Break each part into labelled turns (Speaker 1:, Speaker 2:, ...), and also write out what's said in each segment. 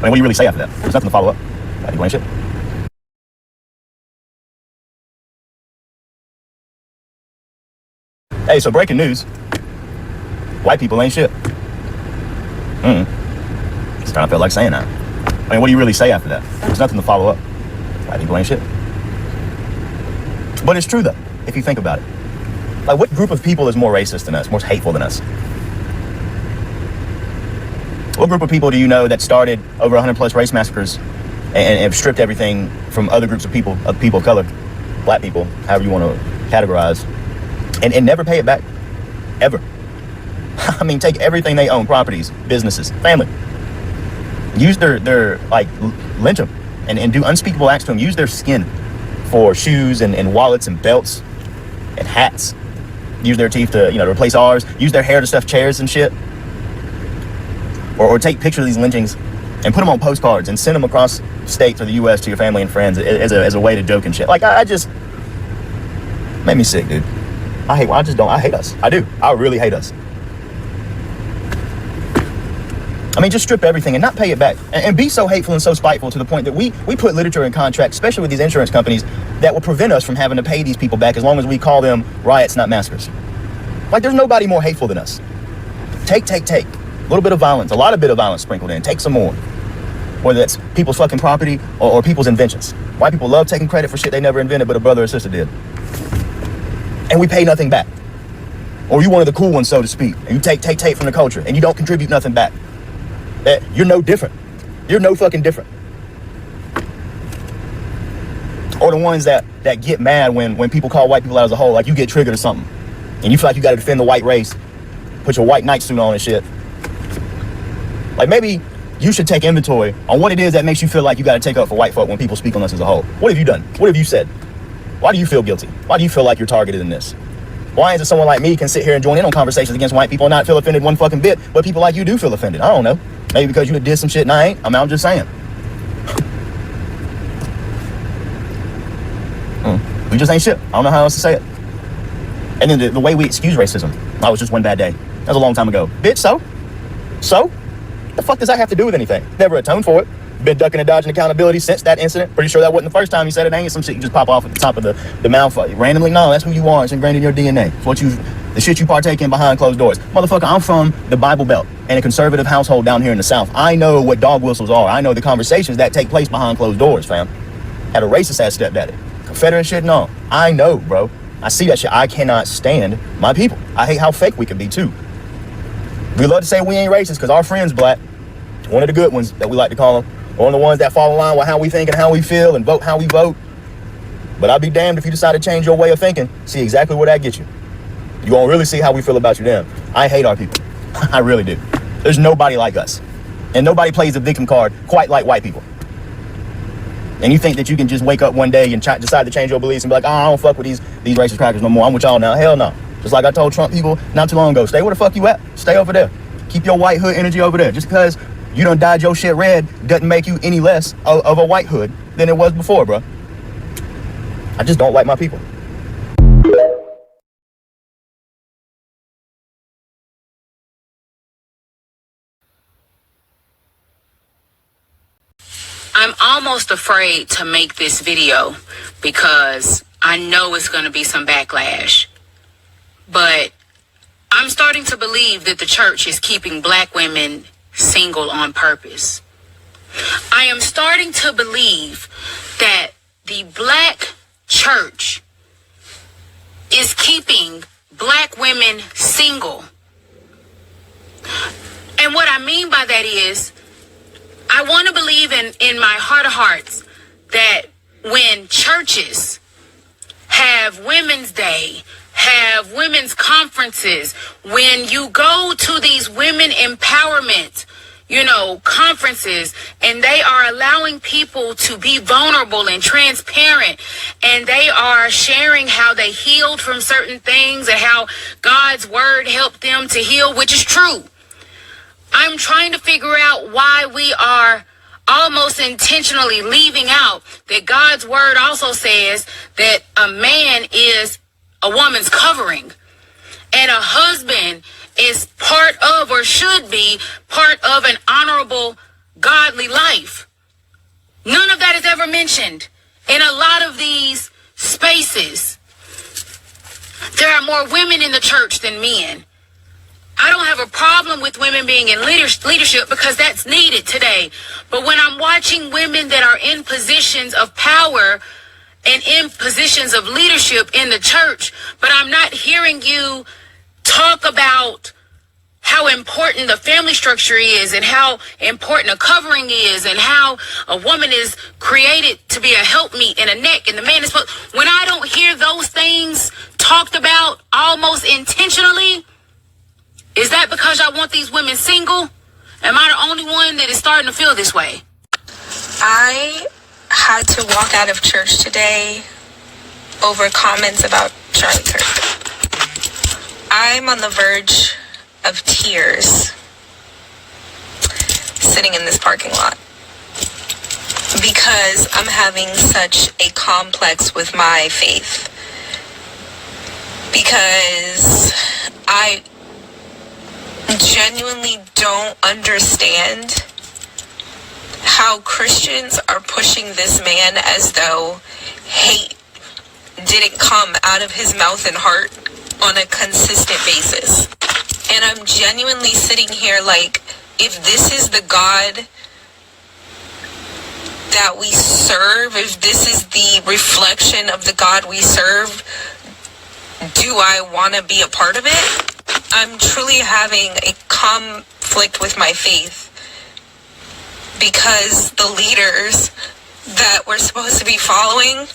Speaker 1: mean, what do you really say after that? There's nothing to follow up. People ain't shit. Hey, so breaking news. White people ain't shit. It's kind of felt like saying that. I mean, what do you really say after that? There's nothing to follow up. White people ain't shit. But it's true, though, if you think about it. Like, what group of people is more racist than us, more hateful than us? What group of people do you know that started over 100 plus race massacres and have stripped everything from other groups of people of color, black people, however you want to categorize, and never pay it back, ever? I mean, take everything they own, properties, businesses, family, use their like, lynch them and do unspeakable acts to them, use their skin for shoes and wallets and belts and hats, use their teeth to, to replace ours, use their hair to stuff chairs and shit, or take pictures of these lynchings and put them on postcards and send them across states or the U.S. to your family and friends as a way to joke and shit. Like, I just made me sick, dude. I hate us. I do. I really hate us. I mean, just strip everything and not pay it back, and be so hateful and so spiteful to the point that we put literature in contracts, especially with these insurance companies, that will prevent us from having to pay these people back as long as we call them riots, not massacres. Like, there's nobody more hateful than us. Take. A little bit of violence, a lot of bit of violence sprinkled in. Take some more. Whether that's people's fucking property or people's inventions. White people love taking credit for shit they never invented, but a brother or sister did. And we pay nothing back. Or you one of the cool ones, so to speak, and you take from the culture, and you don't contribute nothing back. You're no different. You're no fucking different. Or the ones that get mad when people call white people out as a whole, like you get triggered or something, and you feel like you gotta defend the white race, put your white night suit on and shit. Like, maybe you should take inventory on what it is that makes you feel like you gotta take up for white folk when people speak on us as a whole. What have you done? What have you said? Why do you feel guilty? Why do you feel like you're targeted in this? Why is it someone like me can sit here and join in on conversations against white people and not feel offended one fucking bit, but people like you do feel offended? I don't know. Maybe because you did some shit and I ain't. I'm just saying. We just ain't shit. I don't know how else to say it. And then the way we excuse racism. I was just one bad day. That was a long time ago. Bitch, so? The fuck does that have to do with anything? Never atoned for it. Been ducking and dodging accountability since that incident. Pretty sure that wasn't the first time you said it. Ain't some shit you just pop off at the top of the mouth randomly. No, that's who you are. It's ingrained in your DNA. It's the shit you partake in behind closed doors. Motherfucker, I'm from the Bible Belt and a conservative household down here in the South. I know what dog whistles are. I know the conversations that take place behind closed doors, fam. Had a racist ass stepdaddy. Confederate shit, no. I know, bro. I see that shit. I cannot stand my people. I hate how fake we can be, too. We love to say we ain't racist because our friend's black. One of the good ones that we like to call them. One of the ones that fall in line with how we think and how we feel and vote how we vote. But I'll be damned if you decide to change your way of thinking. See exactly where that gets you. You won't really see how we feel about you then. I hate our people. I really do. There's nobody like us. And nobody plays the victim card quite like white people. And you think that you can just wake up one day and decide to change your beliefs and be like, oh, I don't fuck with these racist crackers no more. I'm with y'all now. Hell no. Just like I told Trump people not too long ago, stay where the fuck you at. Stay over there. Keep your white hood energy over there. Just because you done dyed your shit red doesn't make you any less of a white hood than it was before, bro. I just don't like my people.
Speaker 2: I'm almost afraid to make this video because I know it's going to be some backlash. But I'm starting to believe that the church is keeping black women single on purpose. I am starting to believe that the black church is keeping black women single. And what I mean by that is, I want to believe in my heart of hearts that when churches have Women's Day, have women's conferences, when you go to these women empowerment, conferences, and they are allowing people to be vulnerable and transparent, and they are sharing how they healed from certain things and how God's word helped them to heal, which is true. I'm trying to figure out why we are almost intentionally leaving out that God's word also says that a man is a woman's covering and a husband is part of, or should be part of, an honorable godly life. None of that is ever mentioned in a lot of these spaces. There are more women in the church than men. I don't have a problem with women being in leadership because that's needed today. But when I'm watching women that are in positions of power and in positions of leadership in the church, but I'm not hearing you talk about how important the family structure is and how important a covering is and how a woman is created to be a helpmeet and a neck and the man is supposed. When I don't hear those things talked about almost intentionally, is that because I want these women single? Am I the only one that is starting to feel this way?
Speaker 3: I had to walk out of church today over comments about Charlie Kirk. I'm on the verge of tears sitting in this parking lot because I'm having such a complex with my faith, because I genuinely don't understand how Christians are pushing this man as though hate didn't come out of his mouth and heart on a consistent basis. And I'm genuinely sitting here like, if this is the God that we serve, if this is the reflection of the God we serve, do I want to be a part of it? I'm truly having a conflict with my faith because the leaders that we're supposed to be following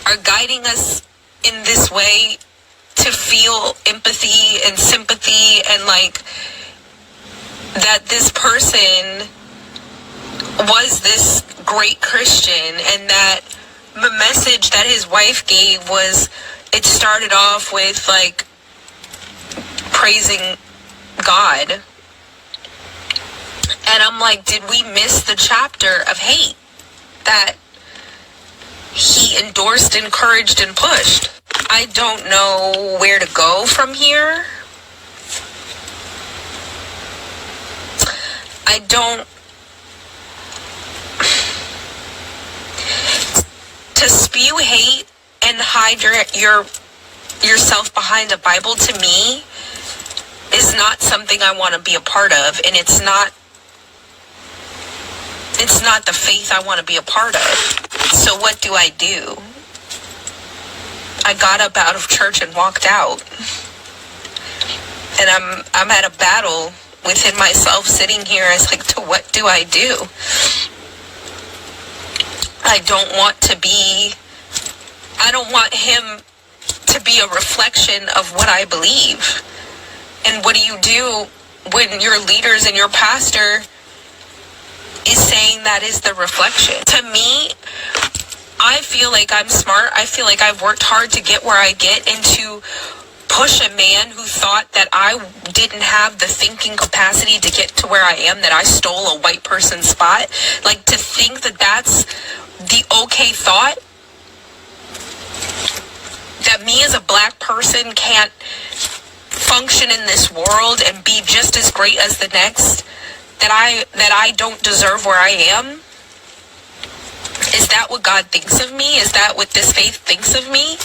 Speaker 3: are guiding us in this way to feel empathy and sympathy, and like that this person was this great Christian, and that the message that his wife gave was, it started off with like praising God. And I'm like, did we miss the chapter of hate that he endorsed, encouraged, and pushed? I don't know where to go from here. I don't... To spew hate and hide yourself behind a Bible, to me, is not something I want to be a part of, and it's not the faith I want to be a part of. So what do? I got up out of church and walked out. And I'm at a battle within myself, sitting here as like, to what do? I don't want him to be a reflection of what I believe. And what do you do when your leaders and your pastor is saying that is the reflection? To me, I feel like I'm smart. I feel like I've worked hard to get where I get, and to push a man who thought that I didn't have the thinking capacity to get to where I am, that I stole a white person's spot. Like, to think that that's the okay thought, that me as a black person can't function in this world and be just as great as the next, that I don't deserve where I am. Is that what God thinks of me? Is that what this faith thinks of me?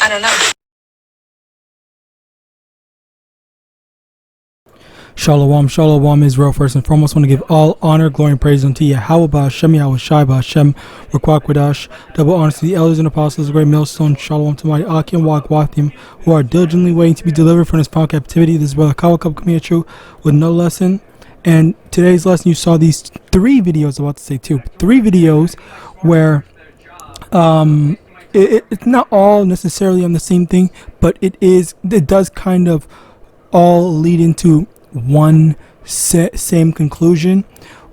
Speaker 3: I don't know.
Speaker 4: Shalom, Israel. First and foremost, I want to give all honor, glory, and praise unto Yahawadah, Hashem, Rakwakwadah. Double honor to the elders and apostles, the great millstone. Shalom to my Aki and Wagwathim, who are diligently waiting to be delivered from this found captivity. This is Brother Kawakub coming at you with no lesson. And today's lesson, you saw these three videos, three videos where it's not all necessarily on the same thing, but it does kind of all lead into one same conclusion,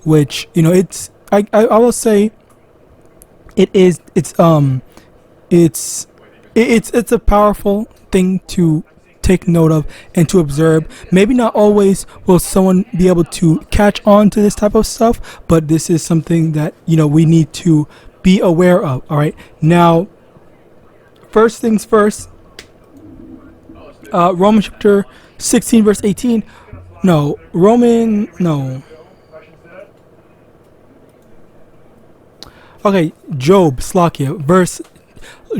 Speaker 4: which, you know, I will say it's a powerful thing to take note of and to observe. Maybe not always will someone be able to catch on to this type of stuff, but this is something that, you know, we need to be aware of. All right, now, first things first, Romans chapter 16 verse 18. No, Okay, Job, Slakia,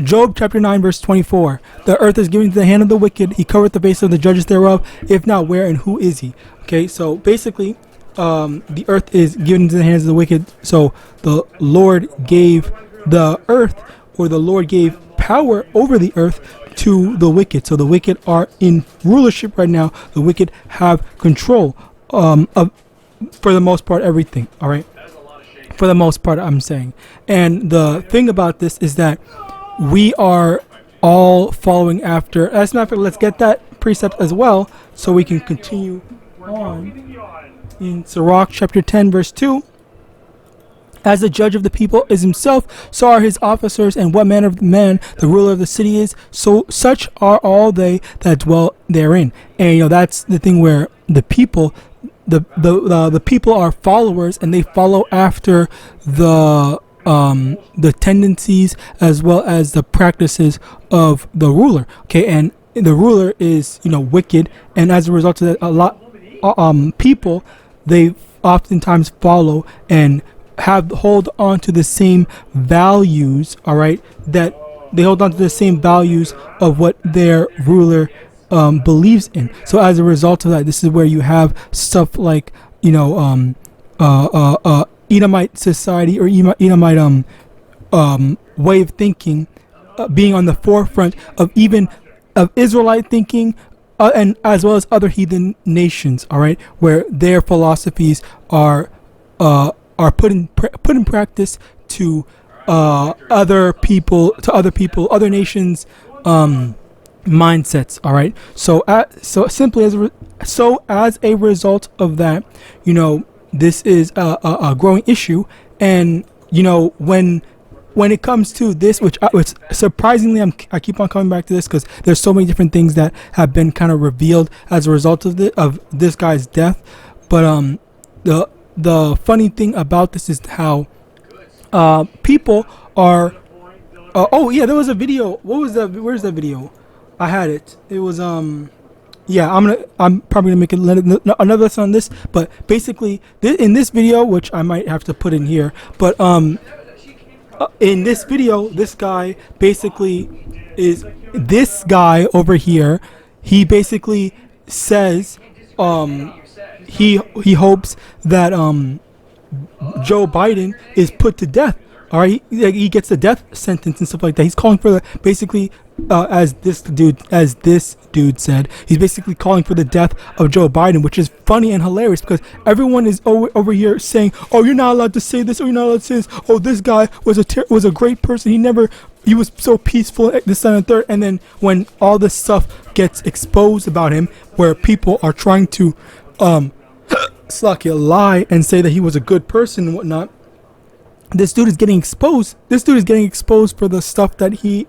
Speaker 4: Job chapter 9 verse 24. The earth is given to the hand of the wicked. He covereth the base of the judges thereof. If not, where and who is he? Okay, so basically, the earth is given into the hands of the wicked. So the Lord gave the earth, or the Lord gave power over the earth to the wicked. So the wicked are in rulership right now. The wicked have control of, for the most part, everything. All right. For the most part, I'm saying. And the thing about this is that we are all following after. As a matter of fact, let's get that precept as well so we can continue on. In Sirach chapter 10 verse 2. As the judge of the people is himself, so are his officers, and what manner of man the ruler of the city is, so such are all they that dwell therein. And that's the thing where the people, the people are followers, and they follow after the tendencies as well as the practices of the ruler. Okay, and the ruler is wicked, and as a result of that, a lot people, they oftentimes follow and hold on to the same values. All right, that they hold on to the same values of what their ruler believes in. So as a result of that, this is where you have stuff like Edomite society, or Edomite way of thinking being on the forefront of Israelite thinking, and as well as other heathen nations. All right, where their philosophies are put in practice to other nations' mindsets. All right, so as a result of that, this is a growing issue. And when it comes to this, which surprisingly, I keep on coming back to this because there's so many different things that have been kind of revealed as a result of this guy's death. But the funny thing about this is how people are. Oh yeah, there was a video. What was that? Where's that video? I had it. It was yeah, I'm probably gonna make another lesson on this, but basically in this video, which I might have to put in here, but in this video, this guy over here. He basically says he hopes that Joe Biden is put to death. All right, he gets a death sentence and stuff like that. He's calling for as this dude said, he's basically calling for the death of Joe Biden, which is funny and hilarious because everyone is over here saying, "Oh, you're not allowed to say this. Oh, you're not allowed to say this. Oh, this guy was a great person. He was so peaceful." This, that, and third. And then when all this stuff gets exposed about him, where people are trying to lie and say that he was a good person and whatnot, this dude is getting exposed. This dude is getting exposed for the stuff that he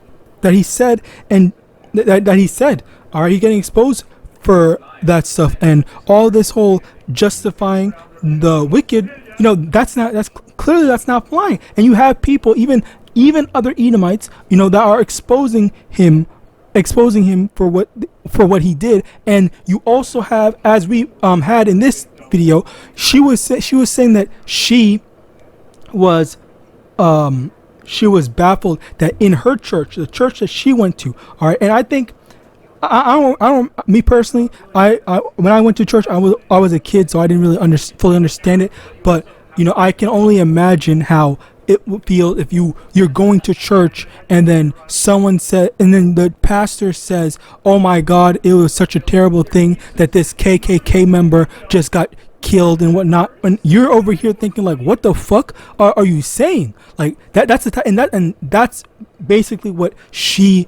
Speaker 4: said and that he said. All right, he's getting exposed for that stuff, and all this whole justifying the wicked. That's not flying. And you have people, even other Edomites, that are exposing him for what he did. And you also have, as we had in this video, she was saying that she was baffled that in her church, the church that she went to, all right, and I think I don't me personally, I when I went to church, I was a kid, so I didn't really fully understand it, but I can only imagine how it would feel if you're going to church and then then the pastor says, "Oh my God, it was such a terrible thing that this KKK member just got killed and whatnot," and you're over here thinking like, "What the fuck are you saying?" Like and that's basically what she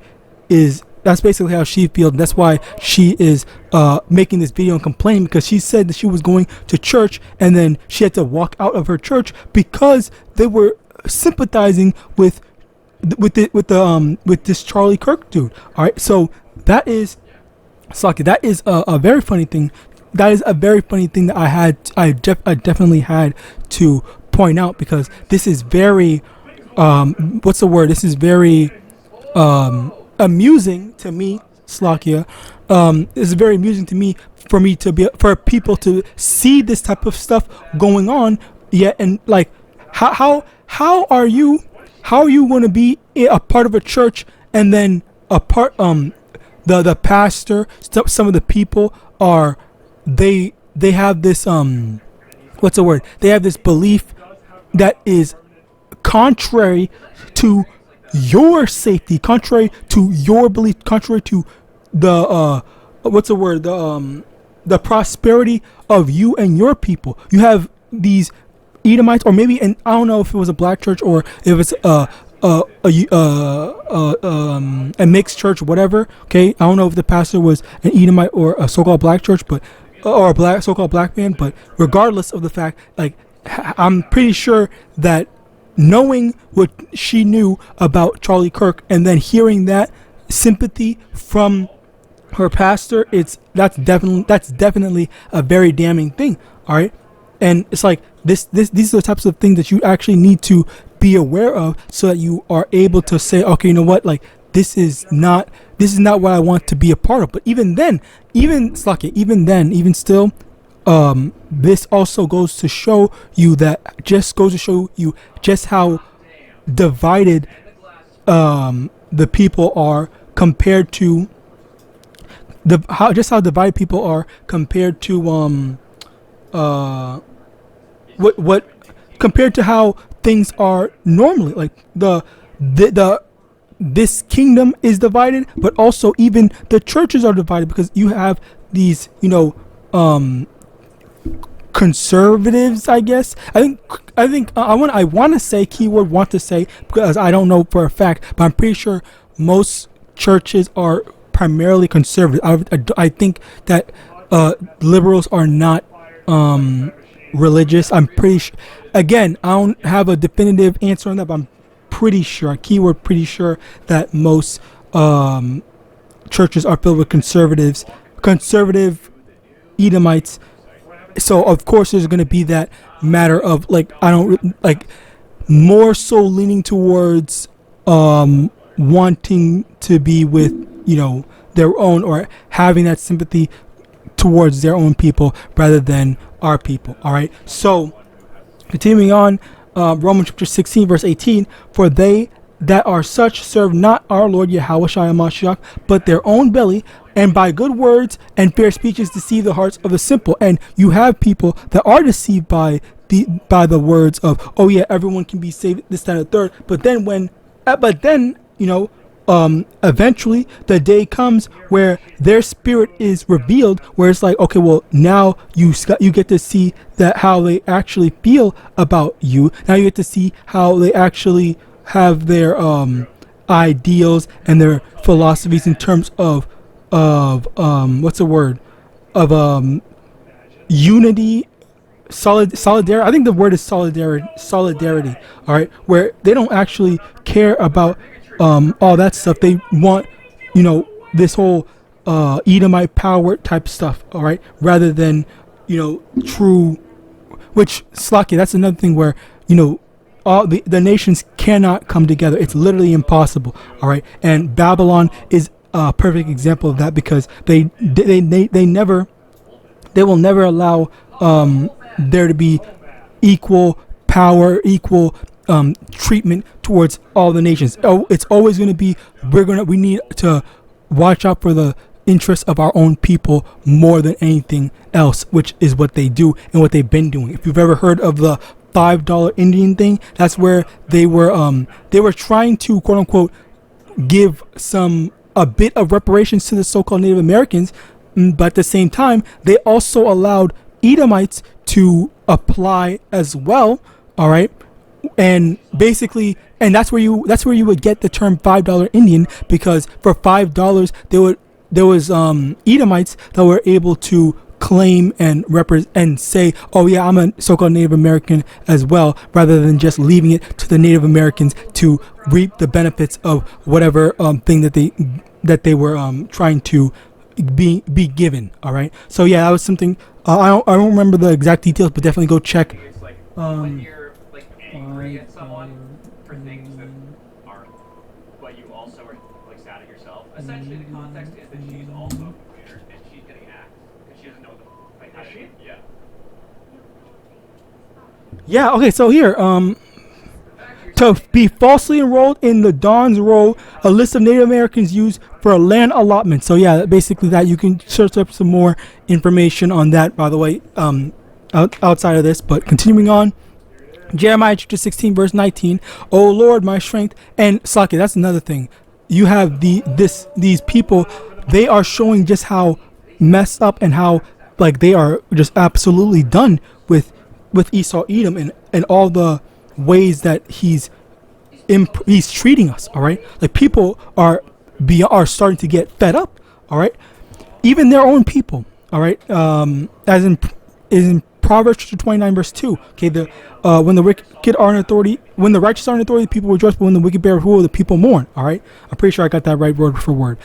Speaker 4: is. That's basically how she feels. That's why she is making this video and complaining, because she said that she was going to church and then she had to walk out of her church because they were sympathizing with this Charlie Kirk dude. All right, so that is a very funny thing. That is a very funny thing that I definitely had to point out, because this is very what's the word? This is very amusing to me, Slakia, it's very amusing to me for people to see this type of stuff going on. Yet, and like, how are you going to be a part of a church and then the pastor, some of the people are they have this what's the word? They have this belief that is contrary to your safety, contrary to your belief, contrary to the what's the word? The prosperity of you and your people. You have these Edomites, or maybe, and I don't know if it was a black church or if it's a mixed church, whatever. Okay, I don't know if the pastor was an Edomite or a so-called black church, but or a black so-called black man. But regardless of the fact, like, I'm pretty sure that knowing what she knew about Charlie Kirk and then hearing that sympathy from her pastor, that's definitely a very damning thing. All right, and it's like these are the types of things that you actually need to be aware of, so that you are able to say, okay, you know what, like, this is not what I want to be a part of. But even still, this also goes to show you just how divided the people are compared to how divided people are compared to what compared to how things are normally. Like this kingdom is divided, but also even the churches are divided, because you have these, conservatives, I guess. I want to say keyword want to say, because I don't know for a fact, but I'm pretty sure most churches are primarily conservative. I think that liberals are not religious. I'm pretty sure. Again, I don't have a definitive answer on that, but I'm pretty sure, keyword pretty sure, that most churches are filled with conservative Edomites. So of course there's going to be that matter of, like, I don't like, more so leaning towards wanting to be with their own, or having that sympathy towards their own people rather than our people. All right, so continuing on, Romans chapter 16 verse 18, for they that are such serve not our Lord Yahawashi and Mashiach, but their own belly, and by good words and fair speeches deceive the hearts of the simple. And you have people that are deceived by the words of, oh yeah, everyone can be saved, this, that, and the third. But then eventually the day comes where their spirit is revealed, where it's like, okay, well, now you get to see that how they actually feel about you. Now you get to see how they actually have their ideals and their philosophies in terms of what's the word, of unity, solidarity. I think the word is solidarity. All right, where they don't actually care about all that stuff. They want, this whole Edomite power type stuff. All right, rather than true. Which, Slacky, that's another thing where all the nations cannot come together. It's literally impossible. All right, and Babylon is a perfect example of that, because they will never allow there to be equal power, equal treatment towards all the nations. Oh, it's always going to be, we need to watch out for the interests of our own people more than anything else, which is what they do and what they've been doing. If you've ever heard of the $5 Indian thing, that's where they were trying to, quote unquote, give a bit of reparations to the so-called Native Americans, but at the same time they also allowed Edomites to apply as well. All right, and basically, and that's where you would get the term $5 Indian, because for $5 there was Edomites that were able to claim and represent and say, oh yeah, I'm a so-called Native American as well, rather than just leaving it to the Native Americans to reap the benefits of whatever thing that they were trying to be given. All right, so yeah, that was something. I don't remember the exact details, but definitely go check.
Speaker 5: When you're angry at someone for things that aren't, but you also are sad at yourself. Essentially, the context is that she's also.
Speaker 4: Yeah, okay, so here, to be falsely enrolled in the Don's Roll, a list of Native Americans used for a land allotment. So yeah, basically that. You can search up some more information on that, by the way, outside of this. But continuing on, Jeremiah chapter 16 verse 19, O Lord, my strength. And Slaki, that's another thing. You have these people, they are showing just how messed up and how like they are just absolutely done with Esau Edom and all the ways that he's treating us. All right, like people are starting to get fed up. All right, even their own people. All right, as in Proverbs 29 verse 2. Okay, when the wicked are in authority, when the righteous are in authority, the people rejoice, but when the wicked bear rule, the people mourn. All right, I'm pretty sure I got that right word for word.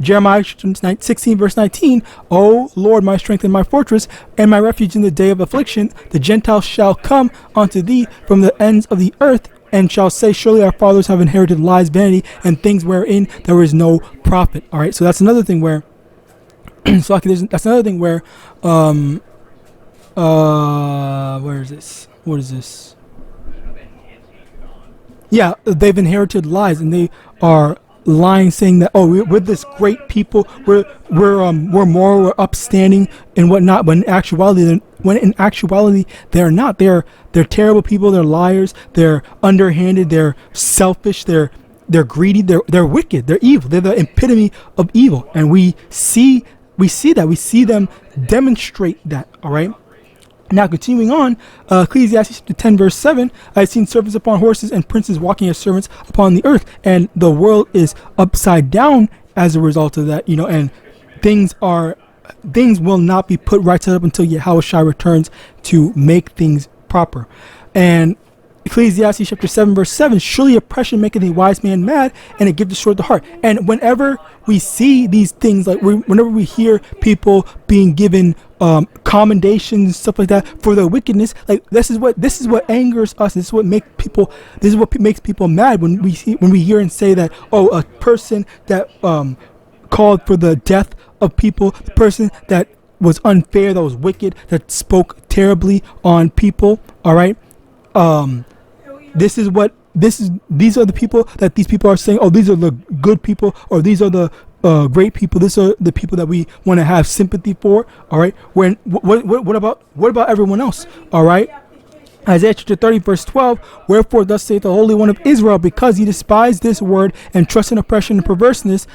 Speaker 4: Jeremiah 16 verse 19, O Lord, my strength and my fortress and my refuge in the day of affliction, the Gentiles shall come unto thee from the ends of the earth and shall say, surely our fathers have inherited lies, vanity, and things wherein there is no profit. All right, so that's another thing where that's another thing where where is this? What is this? Yeah, they've inherited lies, and they are lying, saying that we're this great people, we're moral, we're upstanding and whatnot. But in actuality, they're not. They're terrible people. They're liars. They're underhanded. They're selfish. They're greedy. They're wicked. They're evil. They're the epitome of evil, and we see that. We see them demonstrate that. All right. Now continuing on, Ecclesiastes 10 verse 7, I've seen servants upon horses and princes walking as servants upon the earth, and the world is upside down as a result of that, and things will not be put right side up until Yahawashi returns to make things proper. And Ecclesiastes chapter 7 verse 7, surely oppression maketh a wise man mad, and it gives the sword the heart. And whenever we see these things, like whenever we hear people being given commendations and stuff like that for their wickedness, like this is what angers us. This is what makes people mad when we hear and say that, a person that called for the death of people, the person that was unfair, that was wicked, that spoke terribly on people. All right. These are the people that these people are saying, these are the good people, or these are the great people. These are the people that we want to have sympathy for. All right. When what about everyone else? All right. Isaiah chapter 30 verse 12, wherefore thus saith the Holy One of Israel, because ye despise this word and trust in oppression and perverseness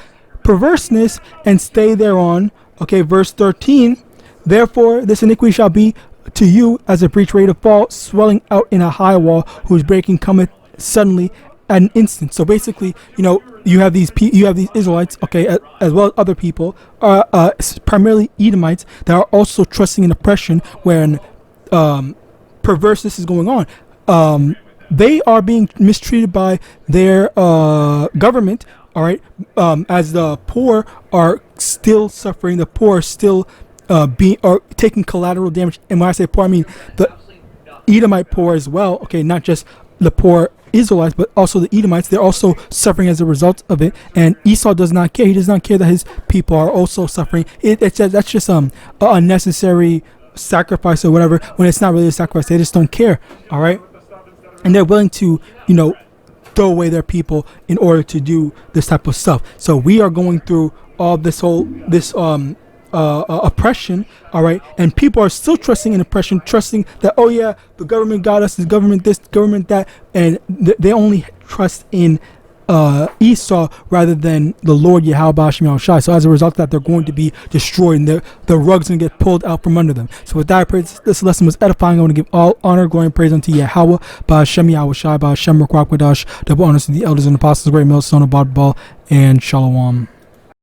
Speaker 4: and stay thereon. Okay, verse 13, therefore this iniquity shall be to you as a breach ready to fall, swelling out in a high wall, whose breaking cometh suddenly at an instant. So basically, you have these Israelites, okay, as well as other people, primarily Edomites, that are also trusting in oppression when perverseness is going on. They are being mistreated by their government. All right, as the poor are still suffering, the poor are still taking collateral damage. And when I say poor, I mean the Edomite poor as well. Okay, not just the poor Israelites, but also the Edomites. They're also suffering as a result of it. And Esau does not care. He does not care that his people are also suffering. That's just a unnecessary sacrifice or whatever. When it's not really a sacrifice, they just don't care. All right, and they're willing to throw away their people in order to do this type of stuff. So we are going through all this oppression, all right, and people are still trusting in oppression, trusting that the government got us, the government this, government that, and they only trust in Esau rather than the Lord YAHAWAH. So as a result of that, they're going to be destroyed, and the rug's going to get pulled out from under them. So with that, I pray this lesson was edifying. I want to give all honor, glory, and praise unto YAHAWAH, BAHASHEM, YAHAWASHI, BAHASHEM, RICANS, double honors to the elders and apostles, great millstone, abad ball, and shalom.